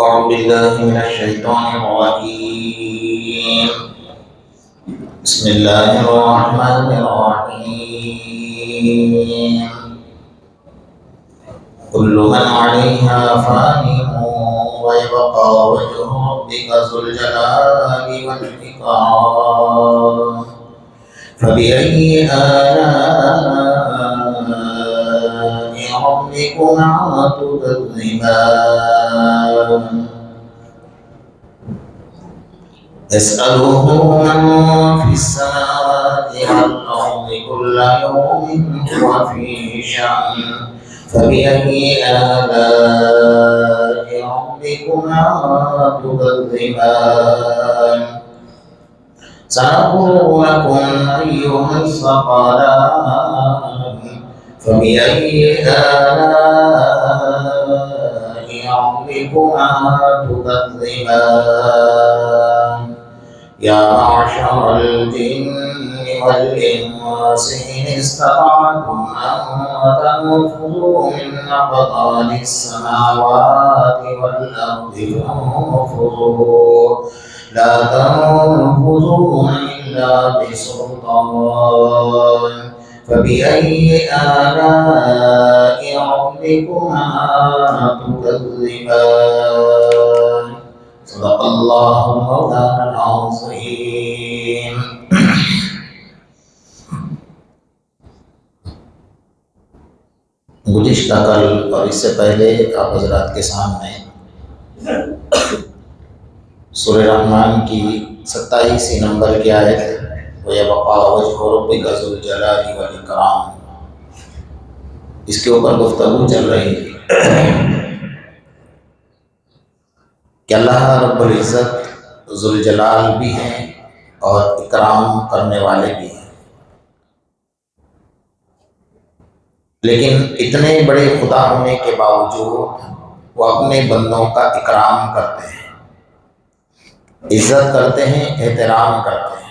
أعوذ بالله من الشيطان الرجيم. بسم الله الرحمن الرحيم. كل من عليها فان ويبقى وجه ربك ذو الجلال والإكرام. فبأي آلاء ربكما تكذبان. يسأله من في السماوات والأرض كل يوم هو في شأن. فبأي آلاء ربكما تكذبان. سنقول لكم أيها الثقلان. فبأي آلاء ربكما تكذبان. يا معشر الجن والإنس إن استطعتم أن تنفذوا من أقطار السماوات والأرض فانفذوا لا تنفذون إلا بسلطان. فبأي آلاء ربكما تكذبان. صدق الله مولانا العظيم. گزشتہ کل اور اس سے پہلے آپ حضرات کے سامنے سورہ رحمان کی 27 نمبر کی آیت وَيَبْقَى وَجْهُ رَبِّكَ ذُو الْجَلَالِ وَالْإِكْرَامِ، اس کے اوپر گفتگو چل رہی تھی کہ اللہ رب العزت ذوالجلال بھی ہیں اور اکرام کرنے والے بھی ہیں، لیکن اتنے بڑے خدا ہونے کے باوجود وہ اپنے بندوں کا اکرام کرتے ہیں، عزت کرتے ہیں، احترام کرتے ہیں۔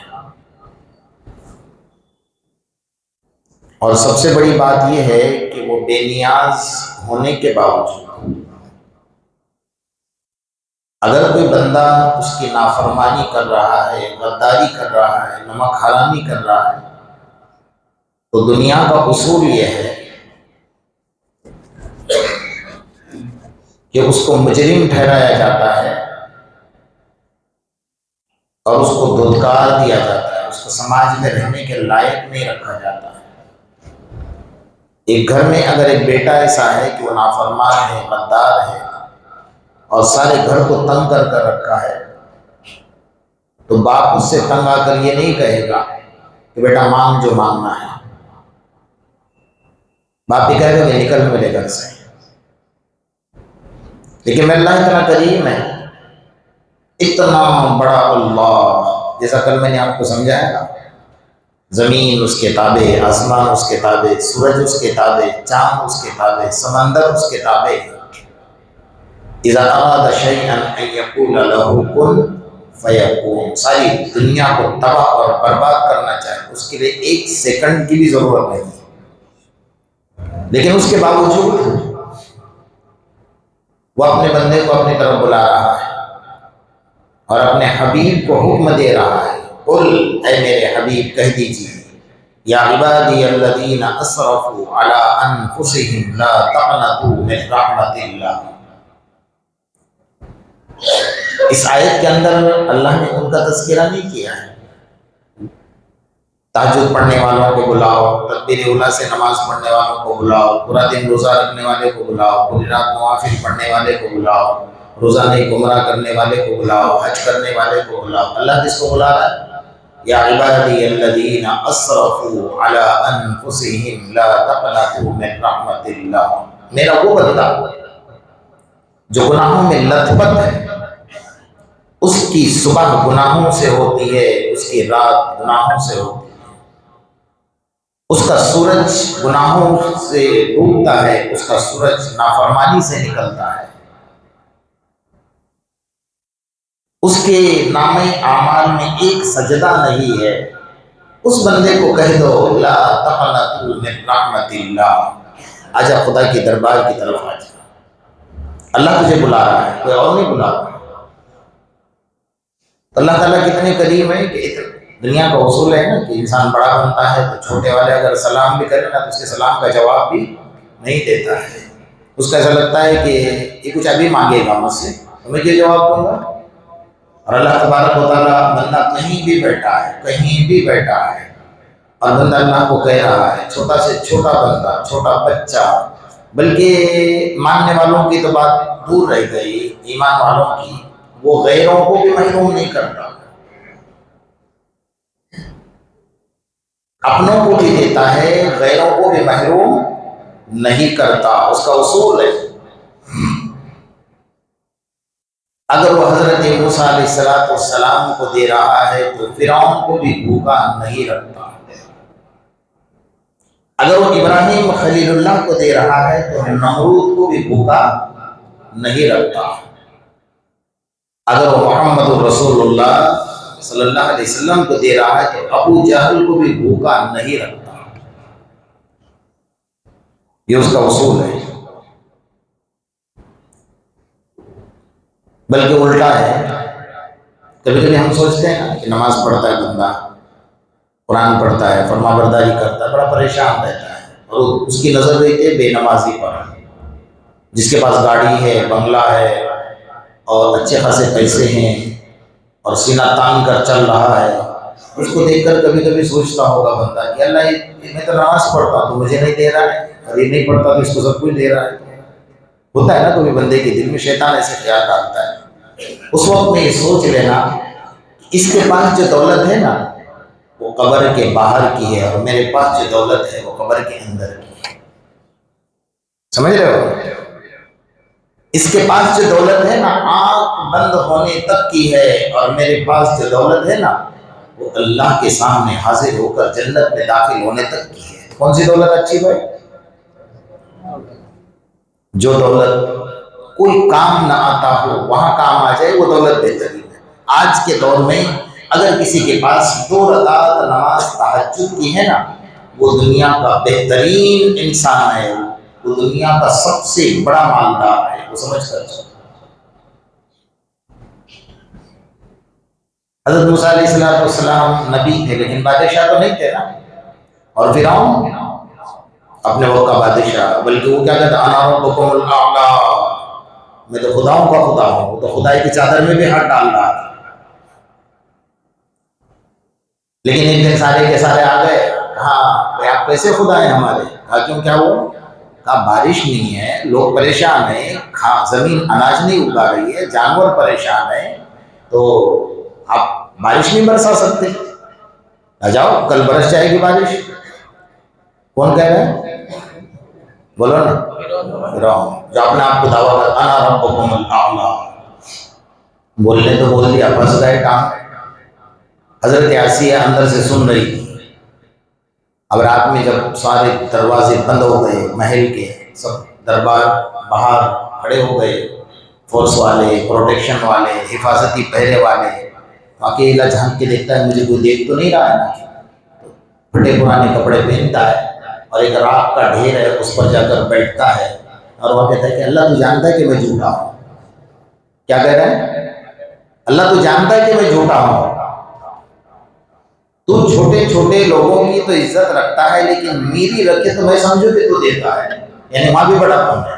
اور سب سے بڑی بات یہ ہے کہ وہ بے نیاز ہونے کے باوجود اگر کوئی بندہ اس کی نافرمانی کر رہا ہے، غداری کر رہا ہے، نمک حرامی کر رہا ہے، تو دنیا کا اصول یہ ہے کہ اس کو مجرم ٹھہرایا جاتا ہے اور اس کو دھتکار دیا جاتا ہے، اس کو سماج میں رہنے کے لائق نہیں رکھا جاتا ہے۔ ایک گھر میں اگر ایک بیٹا ایسا ہے کہ وہ نافرمان ہے، غدار ہے اور سارے گھر کو تنگ کر رکھا ہے، تو باپ اس سے تنگ آ کر یہ نہیں کہے گا کہ بیٹا مانگ جو مانگنا ہے، باپ یہ کہے گا کہ نکل میرے گھر سے۔ لیکن میں اللہ اتنا کریم ہے، اتنا بڑا اللہ، جیسا کل میں نے آپ کو سمجھایا تھا، زمین اس کے تابع، آسمان اس کے تابع، سورج اس کے تابع، چاند اس کے تابع، سمندر اس کے تابع۔ اذا اراد شیئا ان یقول له کن فیکون، ساری دنیا کو تباہ اور برباد کرنا چاہے، اس کے لیے ایک سیکنڈ کی بھی ضرورت نہیں، لیکن اس کے باوجود وہ اپنے بندے کو اپنی طرف بلا رہا ہے اور اپنے حبیب کو حکم دے رہا ہے، قل، اے میرے حبیب کہہ دیجیے، یا عبادی الذین اسرفوا علی انفسہم لا تقنطوا من رحمت اللہ۔ اس آیت کے اندر اللہ نے ان کا تذکرہ نہیں کیا ہے۔ تہجد پڑھنے والوں کو بلاؤ، تکبیر اولیٰ سے نماز پڑھنے والوں کو بلاؤ، پورا دن روزہ رکھنے والے کو بلاؤ، پوری رات نوافل پڑھنے والے کو بلاؤ، روزہ نہیں گمراہ کرنے والے کو بلاؤ، حج کرنے والے کو بلاؤ۔ اللہ کس کو بلا رہا ہے؟ یا عبادی الذین اسرفوا علی انفسہم لا تقنطوا من رحمت اللہ۔ میرا وہ بندہ جو گناہوں میں لت پت ہے، اس کی صبح گناہوں سے ہوتی ہے، اس کی رات گناہوں سے ہوتی ہے، اس کا سورج گناہوں سے ڈوبتا ہے، اس کا سورج نافرمانی سے نکلتا ہے، اس کے نامہ اعمال میں ایک سجدہ نہیں ہے۔ اس بندے کو کہہ دو لا تقنطوا من رحمت اللہ، آجا خدا کے دربار کی طرف آجا، اللہ تجھے بلا رہا ہے، کوئی اور نہیں بلا رہا ہے۔ تو اللہ تعالیٰ کتنے کریم ہے کہ دنیا کا اصول ہے نا کہ انسان بڑا بنتا ہے تو چھوٹے والے اگر سلام بھی کرے نا تو اس کے سلام کا جواب بھی نہیں دیتا ہے۔ اس کا ایسا لگتا ہے کہ یہ کچھ ابھی مانگے گا مجھ سے تو میں یہ جواب دوں گا۔ اور اللہ تبارک و تعالیٰ بندہ کہیں بھی بیٹھا ہے، کہیں بھی بیٹھا ہے، اور بندہ اللہ کو کہہ رہا ہے، چھوٹا سے چھوٹا بندہ، چھوٹا بچہ، بلکہ ماننے والوں کی تو بات دور رہ گئی، ایمان والوں کی، وہ غیروں کو بھی محروم نہیں کرتا، اپنوں کو بھی دیتا ہے، غیروں کو بھی محروم نہیں کرتا، اس کا اصول ہے۔ اگر وہ حضرت موسیٰ علیہ السلام کو دے رہا ہے تو فرعون کو بھی بھوکا نہیں رکھتا، اگر وہ ابراہیم خلیل اللہ کو دے رہا ہے تو نمرود کو بھی بھوکا نہیں رکھتا، اگر وہ محمد رسول اللہ صلی اللہ علیہ وسلم کو دے رہا ہے تو ابو جہل کو بھی بھوکا نہیں رکھتا۔ یہ اس کا اصول ہے۔ بلکہ الٹا ہے، کبھی کبھی ہم سوچتے ہیں نا کہ نماز پڑھتا ہے بندہ، قرآن پڑھتا ہے، فرما برداری کرتا ہے، بڑا پریشان رہتا ہے، اور اس کی نظر رہتی ہے بے نمازی پر، جس کے پاس گاڑی ہے، بنگلہ ہے، اور اچھے خاصے پیسے ہیں، اور سینہ تان کر چل رہا ہے، اس کو دیکھ کر کبھی کبھی سوچتا ہوگا بندہ کہ اللہ میں تو نماز پڑھتا تو مجھے نہیں دے رہا ہے، اور یہ نہیں پڑھتا تو اس کو سب کچھ دے رہا ہے۔ ہوتا ہے نا کبھی بندے کے دل میں شیطان ایسے خیال ڈالتا ہے۔ اس وقت میں یہ سوچ لینا اس کے پاس جو دولت ہے نا وہ قبر کے باہر کی ہے، اور میرے پاس جو دولت ہے وہ قبر کے اندر کی ہے۔ سمجھ رہے ہو؟ اس کے پاس جو دولت ہے نا آنکھ بند ہونے تک کی ہے، اور میرے پاس جو دولت ہے نا وہ اللہ کے سامنے حاضر ہو کر جنت میں داخل ہونے تک کی ہے۔ کون سی دولت اچھی بھائی؟ جو دولت کوئی کام نہ آتا ہو وہاں کام آ جائے، وہ دولت بہترین ہے۔ آج کے دور میں اگر کسی کے پاس 2 رکعت نماز تہجد کی ہے نا وہ دنیا کا بہترین انسان ہے، وہ دنیا کا سب سے بڑا مالدار ہے، وہ سمجھ کر چلو۔ حضرت موسیٰ علیہ السلام نبی تھے لیکن بادشاہ تو نہیں تھے نا، اور فرعون اپنے وقت کا بادشاہ، بلکہ وہ کیا کہتا انا ربکم الاعلی، میں تو خداؤں کا خدا ہوں، وہ تو خدائی کی چادر میں بھی ہاتھ ڈال رہا تھا۔ لیکن ایک دن سارے کے سارے آ گئے، کہا بھائی آپ کیسے خدا ہیں ہمارے؟ کہا کیوں کیا ہوا؟ کہا بارش نہیں ہے، لوگ پریشان ہیں، زمین اناج نہیں اگا رہی ہے، جانور پریشان ہیں، تو آپ بارش نہیں برسا سکتے؟ آ جاؤ کل برس جائے گی بارش۔ کون کہہ رہا ہے؟ بولو نا، فرعون جو اپنے آپ کو دعویٰ کرتا انا ربکم الاعلی، بولنے تو بول دیا، پھنس گئے کام۔ حضرت آسیہ اندر سے سن رہی تھی۔ اب رات میں جب سارے دروازے بند ہو گئے محل کے، سب دربار باہر کھڑے ہو گئے، فورس والے، پروٹیکشن والے، حفاظتی پہرے والے، اکیلا جھانک کے دیکھتا ہے مجھے کوئی دیکھ تو نہیں رہا ہے نا، پھٹے پرانے کپڑے پہنتا ہے اور ایک راکھ کا ڈھیر ہے اس پر جا کر بیٹھتا ہے، اور وہ کہتا ہے کہ اللہ تو جانتا ہے کہ میں جھوٹا ہوں۔ کیا کہہ رہا ہے؟ اللہ تو جانتا ہے کہ میں جھوٹا ہوں، تو چھوٹے چھوٹے لوگوں کی تو عزت رکھتا ہے لیکن میری رکھے تو میں سمجھوں کہ تو دیتا ہے، یعنی وہاں بھی بڑا کم ہے،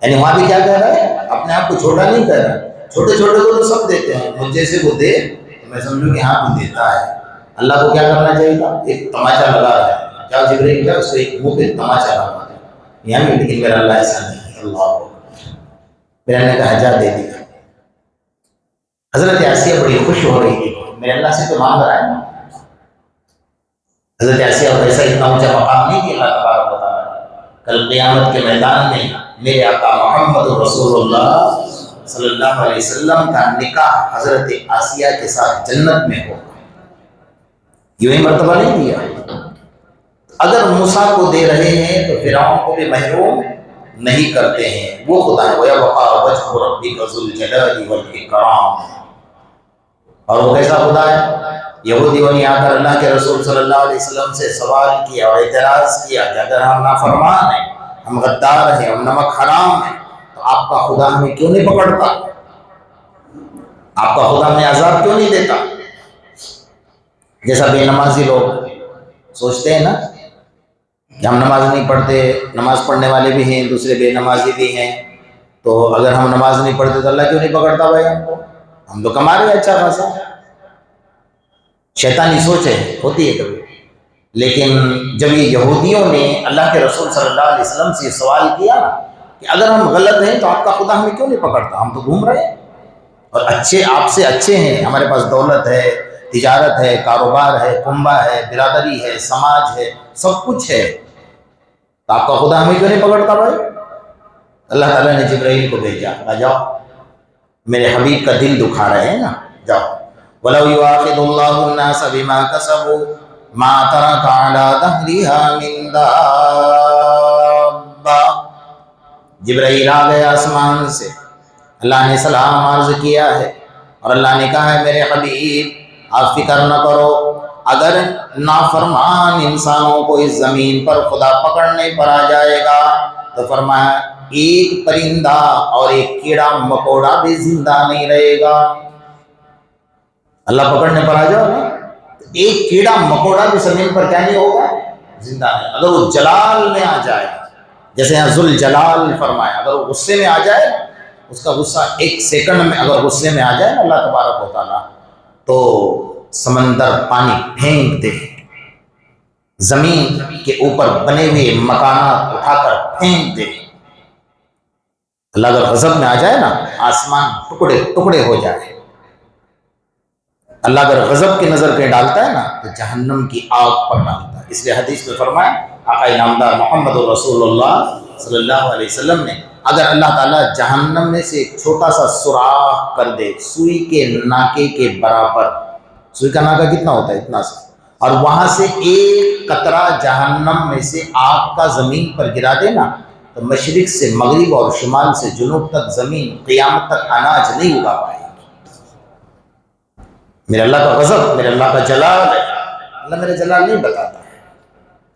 یعنی وہاں بھی کیا کہہ رہا ہے؟ اپنے آپ کو چھوٹا نہیں کہہ رہا، چھوٹے چھوٹے کو تو سب دیتے ہیں، مجھ جیسے وہ دے تو میں سمجھوں کہ ہاں وہ دیتا ہے۔ اللہ کو کیا کرنا چاہیے تھا؟ ایک تماچا لگا رہا ہے، جاؤ جبرائیل جاؤ اس کو ایک منہ پہ تماچا لگا دے، یعنی لیکن میرا اللہ ایسا نہیں ہے، اللہ میرا اللہ کا حجا دے دیا۔ حضرت آسیہ بڑی خوش ہو رہی تھی، میرے اللہ سے تو مانگ رہا ہے نا۔ حضرت آسیہ کو ایسا اتنا اونچا مقام نہیں دیا اللہ تبارک و تعالیٰ، کل قیامت کے میدان میں میرے آقا محمد رسول اللہ صلی اللہ علیہ وسلم کا نکاح حضرت آسیہ کے ساتھ جنت میں ہوگا، یوں ہی مرتبہ نہیں دیا۔ اگر موسیٰ کو دے رہے ہیں تو فرعون کو بھی محروم نہیں کرتے ہیں، وہ خدا ہے وَيَبْقَى وَجْهُ رَبِّكَ ذُو الْجَلَالِ وَالْإِكْرَامِ، اور وہ کیسا خدا ہے؟ یہودیوں نے آ کر اللہ کے رسول صلی اللہ علیہ وسلم سے سوال کیا اور اعتراض کیا کہ اگر ہم نافرمان ہیں، ہم غدار ہیں، ہم نمک حرام ہیں، تو آپ کا خدا ہمیں کیوں نہیں پکڑتا؟ آپ کا خدا ہمیں عذاب کیوں نہیں دیتا؟ جیسا بے نمازی لوگ سوچتے ہیں نا کہ ہم نماز نہیں پڑھتے، نماز پڑھنے والے بھی ہیں، دوسرے بے نمازی بھی ہیں، تو اگر ہم نماز نہیں پڑھتے تو اللہ کیوں نہیں پکڑتا بھائی ہم کو؟ ہم تو کما رہے ہیں اچھا خاصا۔ شیطانی سوچ ہوتی ہے کبھی۔ لیکن جب یہ یہودیوں نے اللہ کے رسول صلی اللہ علیہ وسلم سے یہ سوال کیا نا کہ اگر ہم غلط ہیں تو آپ کا خدا ہمیں کیوں نہیں پکڑتا؟ ہم تو گھوم رہے ہیں اور اچھے، آپ سے اچھے ہیں، ہمارے پاس دولت ہے، تجارت ہے، کاروبار ہے، کنبہ ہے، برادری ہے، سماج ہے، سب کچھ ہے، تو آپ کا خدا ہمیں کیوں نہیں پکڑتا بھائی؟ اللہ تعالیٰ نے جبرائیل کو بھیجا، جاؤ میرے حبیب کا دل دکھا رہے ہیں نا، جاؤ۔ وَلَوْ يُؤَاخِذُ اللَّهُ النَّاسَ بِمَا كَسَبُوا مَا تَرَكَ عَلَىٰ ظَهْرِهَا مِن دَابَّةٍ۔ جبرائیل آ گئے آسمان سے، اللہ نے سلام عرض کیا ہے اور اللہ نے کہا ہے میرے حبیب آپ فکر نہ کرو، اگر نافرمان انسانوں کو اس زمین پر خدا پکڑنے پر آ جائے گا تو فرمایا ایک پرندہ اور ایک کیڑا مکوڑا بھی زندہ نہیں رہے گا۔ اللہ پکڑنے پر آ جاؤ نا، ایک کیڑا مکوڑا بھی زمین پر کیا نہیں ہوگا؟ زندہ نہیں۔ اگر وہ جلال میں آ جائے، جیسے یہاں ذوالجلال فرمایا، اگر وہ غصے میں آ جائے، اس کا غصہ ایک سیکنڈ میں اگر غصے میں آ جائے نا اللہ تبارک و تعالیٰ، تو سمندر پانی پھینک دے، زمین کے اوپر بنے ہوئے مکانات اٹھا کر پھینک دے۔ اللہ اگر غضب میں آ جائے نا، آسمان ٹکڑے ٹکڑے ہو جائے۔ اللہ اگر غضب کی نظر کہیں ڈالتا ہے نا تو جہنم کی آگ پر ڈالتا ہے۔ اس لیے حدیث میں فرمایا آقا انعامدار محمد رسول اللہ صلی اللہ علیہ وسلم نے، اگر اللہ تعالیٰ جہنم میں سے ایک چھوٹا سا سوراخ کر دے، سوئی کے ناکے کے برابر، سوئی کا ناکا کتنا ہوتا ہے؟ اتنا سا، اور وہاں سے ایک قطرہ جہنم میں سے آگ کا زمین پر گرا دے نا، تو مشرق سے مغرب اور شمال سے جنوب تک زمین قیامت تک اناج نہیں اگا پائے گی۔ میرے اللہ کا غضب، میرے اللہ کا جلال ہے۔ اللہ میرا جلال نہیں بتاتا ہے،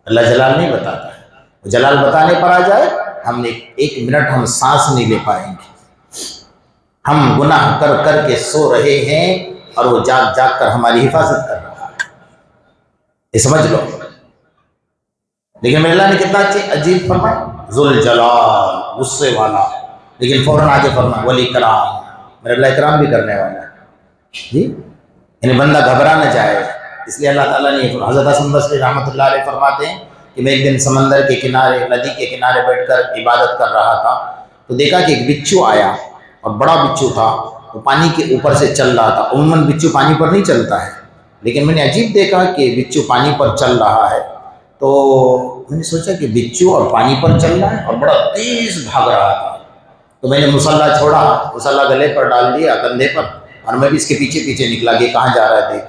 اللہ جلال نہیں بتاتا ہے۔ جلال بتانے پر آ جائے ہم نے ایک منٹ ہم سانس نہیں لے پائیں گے۔ ہم گناہ کر کر کے سو رہے ہیں اور وہ جاگ جاگ کر ہماری حفاظت کر رہا ہے، یہ سمجھ لو۔ لیکن میرے اللہ نے کتنا عجیب فرمایا، ذوالجلال، غصے والا، لیکن فوراً آگے فرمایا والاکرام، میرے اللہ اکرام بھی کرنے والا ہے جی، یعنی بندہ گھبرا نہ جائے۔ اس لیے اللہ تعالیٰ نے حضرت حسن بصری رحمۃ اللہ علیہ فرماتے ہیں کہ میں ایک دن سمندر کے کنارے، ندی کے کنارے بیٹھ کر عبادت کر رہا تھا تو دیکھا کہ ایک بچھو آیا اور بڑا بچھو تھا، وہ پانی کے اوپر سے چل رہا تھا۔ عموماً بچھو پانی پر نہیں چلتا ہے، لیکن میں نے عجیب دیکھا کہ بچھو پانی پر چل رہا ہے، تو میں نے سوچا کہ بچھو اور پانی پر چل رہا ہے اور بڑا تیز بھاگ رہا تھا، تو میں نے مصلی چھوڑا، مصلی گلے پر ڈال دیا، کندھے پر، اور میں بھی اس کے پیچھے پیچھے نکلا کہ کہاں جا رہا ہے دیکھ۔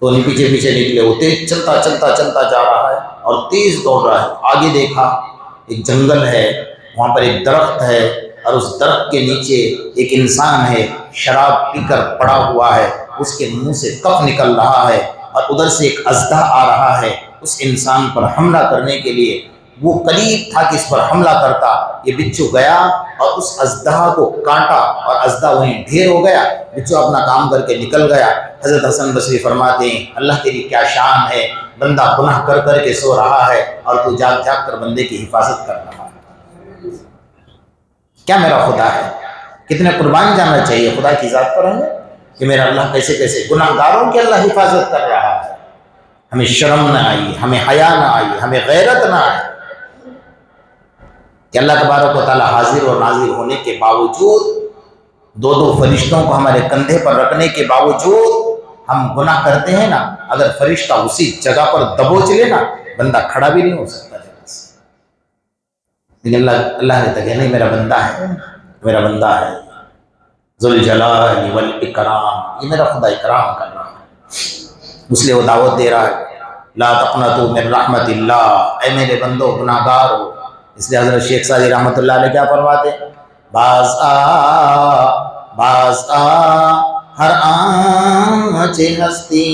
تو انہیں پیچھے پیچھے نکلے، وہ تیز چلتا چلتا چلتا جا رہا ہے اور تیز دوڑ رہا ہے۔ آگے دیکھا ایک جنگل ہے، وہاں پر ایک درخت ہے اور اس درخت کے نیچے ایک انسان ہے، شراب پی کر پڑا ہوا ہے، اس کے منہ سے کف نکل رہا ہے اور ادھر سے ایک اژدھا آ رہا ہے اس انسان پر حملہ کرنے کے لیے۔ وہ قریب تھا کہ اس پر حملہ کرتا، یہ بچھو گیا اور اس اژدھا کو کاٹا اور اژدھا وہیں ڈھیر ہو گیا، بچھو اپنا کام کر کے نکل گیا۔ حضرت حسن بصری فرماتے ہیں اللہ تیری کیا شان ہے، بندہ گناہ کر کر کے سو رہا ہے اور تو جاگ جاگ کر بندے کی حفاظت کر رہا ہے۔ کیا میرا خدا ہے، کتنے قربان جانا چاہیے خدا کی ذات پر ہمیں کہ میرا اللہ کیسے کیسے گناہ گاروں کی اللہ حفاظت کر رہا ہے۔ ہمیں شرم نہ آئی، ہمیں حیا نہ آئی، ہمیں غیرت نہ آئی کہ اللہ تبارک و تعالیٰ حاضر اور ناظر ہونے کے باوجود، دو دو فرشتوں کو ہمارے کندھے پر رکھنے کے باوجود ہم گناہ کرتے ہیں نا، اگر فرشتہ اسی جگہ پر دبوچ لے نا بندہ کھڑا بھی نہیں ہو سکتا جگہ سے۔ لیکن اللہ نے کہا نہیں میرا بندہ ہے، میرا بندہ ہے، ذوالجلال والاکرام، یہ میرا خدا اکرام کر رہا ہے، اس لیے وہ دعوت دے رہا ہے لا تقنطوا من رحمت اللہ، اے میرے بندو گناہ گار ہو۔ اس لیے حضرت شیخ سعدی رحمۃ اللہ علیہ کیا فرماتے ہیں، باز آ ہر آنچ ہستی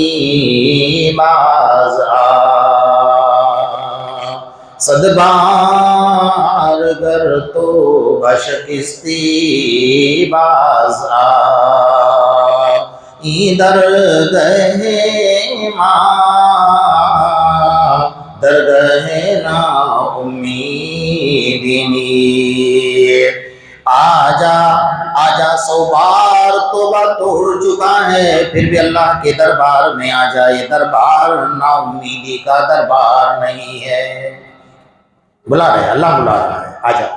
باز آ، صد بار گر تو بش بشکستی بازآئی درگہ ماں درگہ نا امیدنی آجا آجا 100 بار توبہ توڑ چکا ہے پھر بھی اللہ کے دربار میں آجا. یہ دربار نا امیدی کا دربار نہیں ہے. بلا رہے اللہ بلا رہا ہے آجا.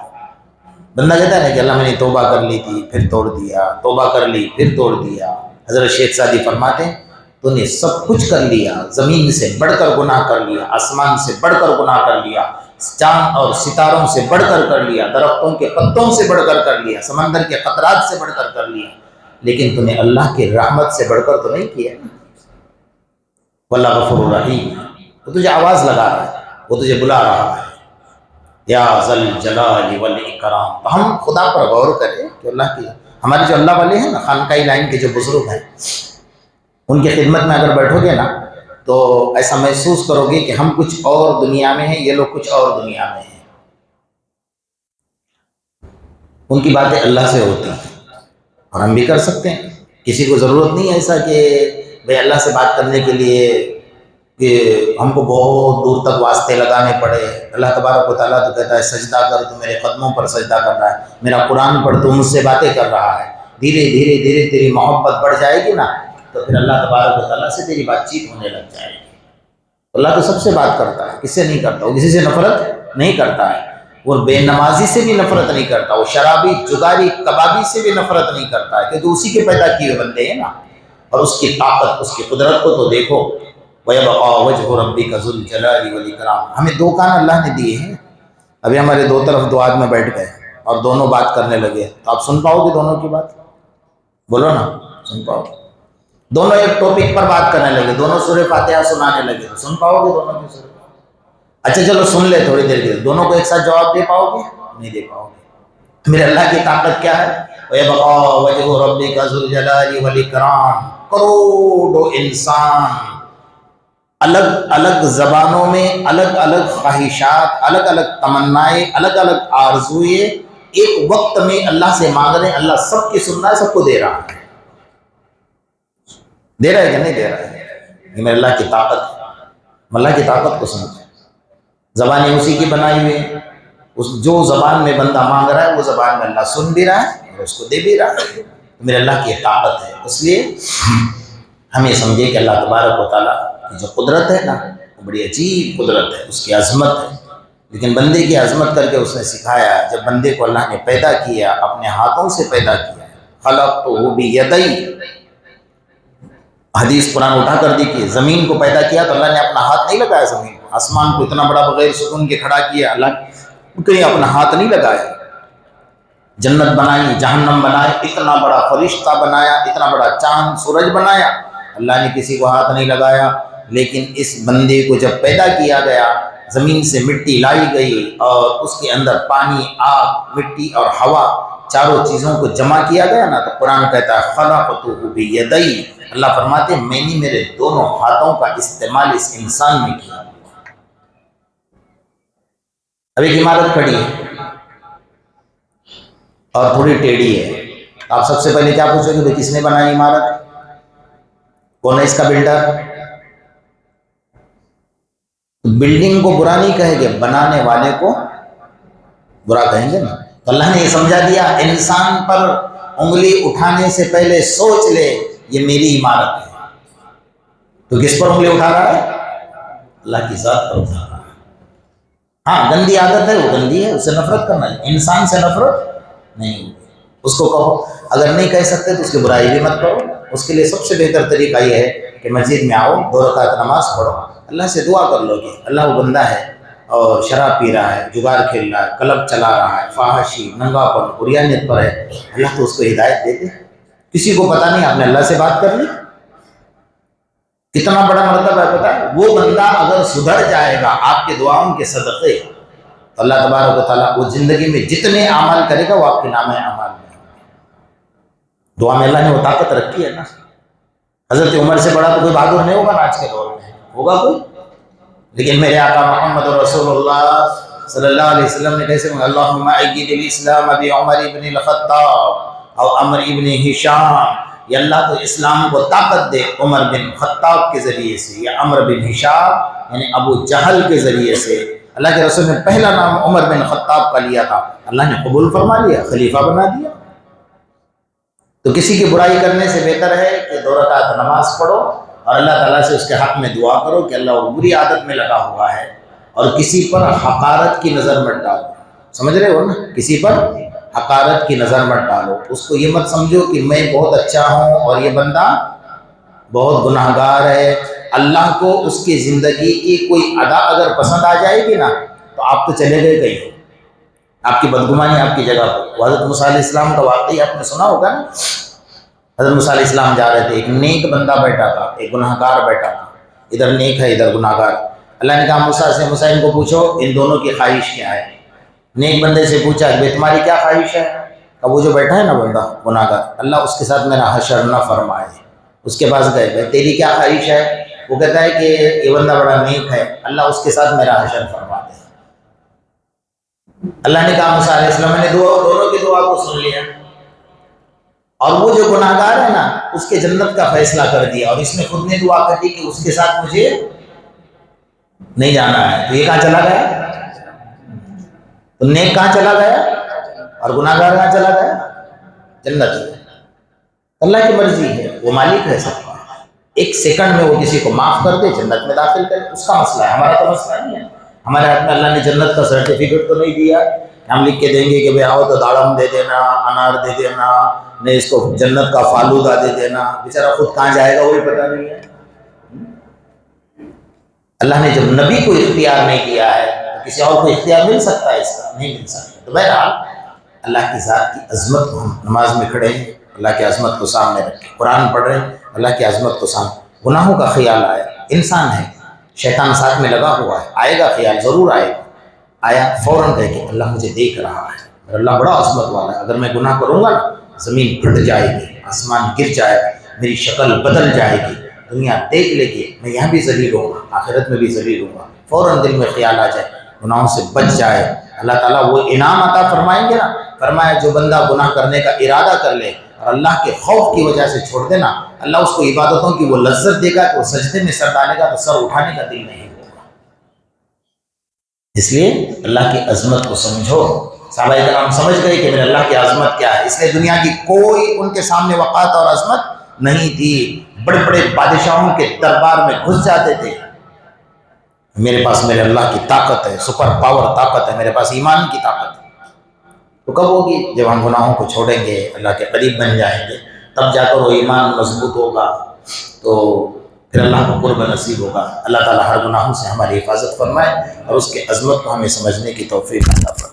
بندہ کہتا ہے نا کہ اللہ میں نے توبہ کر لی تھی پھر توڑ دیا, توبہ کر لی پھر توڑ دیا. حضرت شیخ سعدی فرماتے ہیں تو نے سب کچھ کر لیا, زمین سے بڑھ کر گناہ کر لیا, آسمان سے بڑھ کر گناہ کر لیا, چاند اور ستاروں سے بڑھ کر لیا, درختوں کے پتوں سے بڑھ کر لیا, سمندر کے قطرات سے بڑھ کر لیا, لیکن تو نے اللہ کی رحمت سے بڑھ کر تو نہیں کیا. واللہ غفور الرحیم. وہ تجھے آواز لگا رہا ہے, وہ تجھے بلا رہا ہے, یا ذل جلال والاکرام. تو ہم خدا پر غور کریں کہ اللہ کی ہمارے جو اللہ والے ہیں نا, خانقاہ لائن کے جو بزرگ ہیں, ان کی خدمت میں اگر بیٹھو گے نا تو ایسا محسوس کرو گے کہ ہم کچھ اور دنیا میں ہیں, یہ لوگ کچھ اور دنیا میں ہیں. ان کی باتیں اللہ سے ہوتی ہیں اور ہم بھی کر سکتے ہیں. کسی کو ضرورت نہیں ہے ایسا کہ بھئی اللہ سے بات کرنے کے لیے کہ ہم کو بہت دور تک واسطے لگانے پڑے. اللہ تبارک و تعالیٰ تو کہتا ہے سجدہ کر, تو میرے قدموں پر سجدہ کر رہا ہے, میرا قرآن پڑھ تو مجھ سے باتیں کر رہا ہے. دھیرے دھیرے دھیرے تیری محبت بڑھ جائے گی نا تو پھر اللہ تبارک و تعالیٰ سے تیری بات چیت ہونے لگ جائے گی. اللہ تو سب سے بات کرتا ہے, کس سے نہیں کرتا. وہ کسی سے نفرت نہیں کرتا ہے, وہ بے نمازی سے بھی نفرت نہیں کرتا, وہ شرابی جگاری کبابی سے بھی نفرت نہیں کرتا ہے, کیونکہ اسی کے پیدا کیے ہوئے بندے ہیں نا. اور اس کی طاقت, اس کی قدرت کو تو دیکھو. وَيَبْقَى وَجْهُ رَبِّكَ ذُو الْجَلَالِ وَالْإِكْرَامِ. ہمیں 2 کان اللہ نے دیے ہیں. ابھی ہمارے 2 طرف 2 آدمی بیٹھ گئے اور دونوں بات کرنے لگے, تو آپ سن پاؤ گے دونوں کی بات؟ بولو نا, سن پاؤ گے؟ دونوں ایک ٹاپک پر بات کرنے لگے, دونوں سورہ فاتحہ سنانے لگے, تو سن پاؤ گے دونوں کی سورہ؟ اچھا چلو سن لے تھوڑی دیر کے, دونوں کو ایک ساتھ جواب دے پاؤ گے؟ نہیں دے پاؤ گے. میرے اللہ کی طاقت کیا ہے؟ وَيَبْقَى وَجْهُ رَبِّكَ ذُو الْجَلَالِ وَالْإِكْرَامِ. کروڑوں انسان الگ الگ زبانوں میں الگ الگ خواہشات, الگ الگ تمنائیں, الگ الگ آرزوئیں ایک وقت میں اللہ سے مانگ رہے ہیں. اللہ سب کی سن رہا ہے, سب کو دے رہا ہے. دے رہا ہے کہ نہیں دے رہا ہے؟ یہ میرے اللہ کی طاقت ہے. اللہ کی طاقت کو سمجھیں. زبانیں اسی کی بنائی ہوئی ہیں. جو زبان میں بندہ مانگ رہا ہے وہ زبان میں اللہ سن بھی رہا ہے اور اس کو دے بھی رہا ہے. میرے اللہ کی طاقت ہے. اس لیے ہم یہ سمجھے کہ اللہ تبارک و تعالیٰ کی جو قدرت ہے نا وہ بڑی عجیب قدرت ہے, اس کی عظمت ہے. لیکن بندے کی عظمت کر کے اس نے سکھایا, جب بندے کو اللہ نے پیدا کیا, اپنے ہاتھوں سے پیدا کیا, خلقتہ بیدی. حدیث قرآن اٹھا کر دی کہ زمین کو پیدا کیا تو اللہ نے اپنا ہاتھ نہیں لگایا زمین کو. آسمان کو اتنا بڑا بغیر سکون کے کھڑا کیا, اللہ کہیں اپنا ہاتھ نہیں لگایا. جنت بنائی, جہنم بنائے, اتنا بڑا فرشتہ بنایا, اتنا بڑا چاند سورج بنایا, اللہ نے کسی کو ہاتھ نہیں لگایا. لیکن اس بندے کو جب پیدا کیا گیا, زمین سے مٹی لائی گئی اور اس کے اندر پانی, آگ, مٹی اور ہوا چاروں چیزوں کو جمع کیا گیا نا, تو قرآن کہتا ہے خلقتہ بیدی. اللہ فرماتے ہیں میں نے میرے دونوں ہاتھوں کا استعمال اس انسان میں کیا. اب ایک عمارت کھڑی ہے اور تھوڑی ٹیڑھی ہے, آپ سب سے پہلے کیا پوچھو گے کس نے بنائی عمارت؟ کون ہے اس کا بلڈر؟ بلڈنگ کو برا نہیں کہیں گے, بنانے والے کو برا کہیں گے نا. تو اللہ نے یہ سمجھا دیا انسان پر انگلی اٹھانے سے پہلے سوچ لے یہ میری عمارت ہے. تو کس پر انگلی اٹھا رہا ہے؟ اللہ کی ذات پر اٹھا رہا ہے. ہاں گندی عادت ہے, وہ گندی ہے, اس سے نفرت کرنا ہے. انسان سے نفرت نہیں, اس کو کہو. اگر نہیں کہہ سکتے تو اس کی برائی بھی مت کرو. اس کے لیے سب سے بہتر طریقہ یہ ہے کہ مسجد میں آؤ, 2 رکعت نماز پڑھو, اللہ سے دعا کر لو کہ اللہ وہ بندہ ہے اور شراب پی رہا ہے, جگار کھیل رہا ہے, کلب چلا رہا ہے, فحاشی, ننگا پن, عریانیت پر ہے, اللہ تو اس کو ہدایت دے دے. کسی کو پتہ نہیں, آپ نے اللہ سے بات کر لی, کتنا بڑا مرتبہ ہے پتہ ہے. وہ بندہ اگر سدھر جائے گا آپ کے دعاؤں کے صدقے, تو اللہ تبارک و تعالیٰ وہ زندگی میں جتنے اعمال کرے گا وہ آپ کے نام اعمال میں. دعا میں اللہ نے وہ طاقت رکھی ہے نا. حضرت عمر سے بڑا تو کوئی بہادر نہیں ہوگا نا آج کے دور میں, ہوگا کوئی؟ لیکن میرے آقا محمد رسول اللہ صلی اللہ علیہ وسلم نے کیسے مانگا؟ اللہم اعید الاسلام بعمر ابن الخطاب او عمر ابن ہشام، یا اللہ تو اسلام کو طاقت دے عمر بن خطاب کے ذریعے سے یا عمر بن ہشام یعنی ابو جہل کے ذریعے سے۔ اللہ کے رسول نے پہلا نام عمر بن خطاب کا لیا تھا، اللہ نے قبول فرما لیا، خلیفہ بنا دیا۔ تو کسی کی برائی کرنے سے بہتر ہے کہ 2 رکعت نماز پڑھو اور اللہ تعالیٰ سے اس کے حق میں دعا کرو کہ اللہ وہ بری عادت میں لگا ہوا ہے، اور کسی پر حقارت کی نظر مت ڈالو۔ سمجھ رہے ہو نا؟ کسی پر حقارت کی نظر مت ڈالو، اس کو یہ مت سمجھو کہ میں بہت اچھا ہوں اور یہ بندہ بہت گناہ گار ہے۔ اللہ کو اس کی زندگی کی کوئی ادا اگر پسند آ جائے گی نا تو آپ تو چلے گئے کہیں، آپ کی بدگمانی آپ کی جگہ پر۔ حضرت موسیٰ علیہ السلام کا واقعی آپ نے سنا ہوگا نا، حضرت موسیٰ علیہ السلام جا رہے تھے، ایک نیک بندہ بیٹھا تھا، ایک گناہ گار بیٹھا تھا، ادھر نیک ہے ادھر گناہ گار۔ اللہ نے کہا موسیٰ سے، موسیٰ ان کو پوچھو ان دونوں کی خواہش کیا ہے۔ نیک بندے سے پوچھا کہ تمہاری کیا خواہش ہے؟ اب وہ جو بیٹھا ہے نا بندہ گناہ گار، اللہ اس کے ساتھ میرا حشر نہ فرمائے۔ اس کے پاس گئے کہ تیری کیا خواہش ہے؟ وہ کہتا ہے کہ یہ بندہ بڑا نیک ہے، اللہ اس کے ساتھ میرا حشر فرما دے۔ اللہ نے کہا موسیٰ علیہ السلام نے دونوں کی دعا کو سن لیا، اور وہ جو گناہ گار ہے نا اس کے جنت کا فیصلہ کر دیا، اور اس نے خود نے دعا کر دی کہ اس کے ساتھ مجھے نہیں جانا ہے۔ تو یہ کہاں چلا گیا؟ تو نیک کہاں چلا گیا اور گناہ گار کہاں چلا گیا؟ جنت۔ اللہ کی مرضی ہے، وہ مالک ہے سب کا، ایک سیکنڈ میں وہ کسی کو معاف کر دے، جنت میں داخل کرے، اس کا مسئلہ ہے، ہمارا تو مسئلہ نہیں ہے۔ ہمارے ہاتھ میں اللہ نے جنت کا سرٹیفکیٹ تو نہیں دیا، ہم لکھ کے دیں گے کہ بھئی آؤ تو داڑم دے دینا، انار دے دینا، نہیں اس کو جنت کا فالودہ دے دینا، بیچارہ خود کہاں جائے گا وہی پتہ نہیں ہے۔ اللہ نے جب نبی کو اختیار نہیں دیا ہے تو کسی اور کو اختیار مل سکتا ہے؟ اس کا نہیں مل سکتا۔ تو بہرحال اللہ کی ذات کی عظمت کو ہم نماز میں کھڑے ہیں، اللہ کی عظمت کو سامنے رکھیں، قرآن پڑھ رہے ہیں، اللہ کی عظمت کو سامنے۔ گناہوں کا خیال آیا، انسان ہے، شیطان ساتھ میں لگا ہوا ہے، آئے گا خیال، ضرور آئے گا۔ آیا فوراً کہے کہ اللہ مجھے دیکھ رہا ہے، میرا اللہ بڑا عظمت والا ہے، اگر میں گناہ کروں گا نا زمین پھٹ جائے گی، آسمان گر جائے گا، میری شکل بدل جائے گی، دنیا دیکھ لے گی، میں یہاں بھی ذلیل ہوں گا، آخرت میں بھی ذلیل ہوں گا۔ فوراً دل میں خیال آ جائے، گناہوں سے بچ جائے، اللہ تعالیٰ وہ انعام عطا فرمائیں گے نا۔ فرمایا جو بندہ گناہ کرنے کا ارادہ کر لے اور اللہ کے خوف کی وجہ سے چھوڑ دینا، اللہ اس کو عبادتوں کی وہ لذت دے گا کہ وہ سجدے میں سر ڈالے گا تو سر اٹھانے کا دل نہیں ہوگا۔ اس لیے اللہ کی عظمت کو سمجھو۔ صحابہ کرام سمجھ گئے کہ میرے اللہ کی عظمت کیا ہے، اس لیے دنیا کی کوئی ان کے سامنے وقات اور عظمت نہیں تھی۔ بڑے بڑے بادشاہوں کے دربار میں گھس جاتے تھے، میرے پاس میرے اللہ کی طاقت ہے، سپر پاور طاقت ہے، میرے پاس ایمان کی طاقت ہے۔ تو کب ہوگی؟ جب ہم گناہوں کو چھوڑیں گے، اللہ کے قریب بن جائیں گے، تب جا کر وہ ایمان مضبوط ہوگا، تو پھر اللہ کو قرب نصیب ہوگا۔ اللہ تعالیٰ ہر گناہوں سے ہماری حفاظت فرمائے اور اس کے عظمت کو ہمیں سمجھنے کی توفیق عطا فرمائے۔